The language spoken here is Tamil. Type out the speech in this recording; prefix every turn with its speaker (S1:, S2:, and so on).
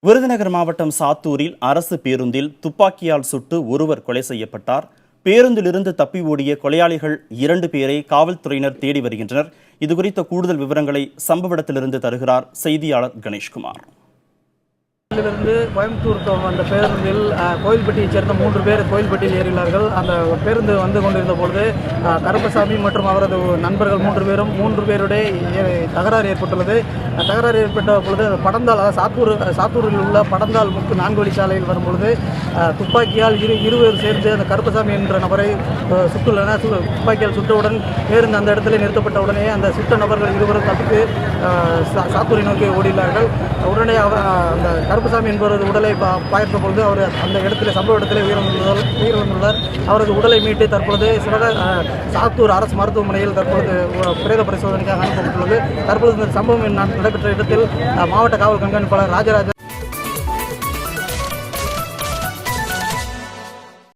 S1: விருதுநகர் மாவட்டம் சாத்தூரில் அரசு பேருந்தில் துப்பாக்கியால் சுட்டு ஒருவர் கொலை செய்யப்பட்டார். பேருந்திலிருந்து தப்பி ஓடிய கொலையாளிகள் 2 பேரை காவல்துறையினர் தேடி வருகின்றனர். இதுகுறித்த கூடுதல் விவரங்களை சம்பவ இடத்திலிருந்து தருகிறார் செய்தியாளர் கணேஷ்குமார்.
S2: கோயம்புத்தூர் அந்த பேருந்தில் கோயில்பட்டியைச் சேர்ந்த 3 பேர் கோயில்பட்டியில் ஏறினார்கள். அந்த பேருந்து வந்து கொண்டிருந்த பொழுது கருப்பசாமி மற்றும் அவரது நண்பர்கள் 3 பேரும் 3 பேருடைய தகராறு ஏற்பட்டுள்ளது. தகராறு ஏற்பட்ட பொழுது படந்தால் சாத்தூரில் உள்ள படந்தால் 4 வழிச்சாலையில் வரும்பொழுது துப்பாக்கியால் இருவர் சேர்ந்து அந்த கருப்பசாமி என்ற நபரை சுட்டுள்ளனர். துப்பாக்கியால் சுட்டவுடன் பேருந்து அந்த இடத்துல நிறுத்தப்பட்ட உடனே அந்த சுட்ட நபர்கள் இருவரும் தப்பித்து சாத்தூரை நோக்கி ஓடினார்கள். உடனே அந்த கருப்பசாமி என்பவரது உடலை பார்த்த பொழுது அவர் அந்த இடத்துல சம்பவ இடத்திலே உயிரிழந்துள்ளார். அவரது உடலை மீட்டு தற்பொழுது சாத்தூர் அரசு மருத்துவமனையில் தற்பொழுது பிரேத பரிசோதனைக்காக அனுப்பப்பட்டுள்ளது. தற்பொழுது இந்த சம்பவம் நடைபெற்ற இடத்தில் மாவட்ட காவல் கண்காணிப்பாளர் ராஜராஜன்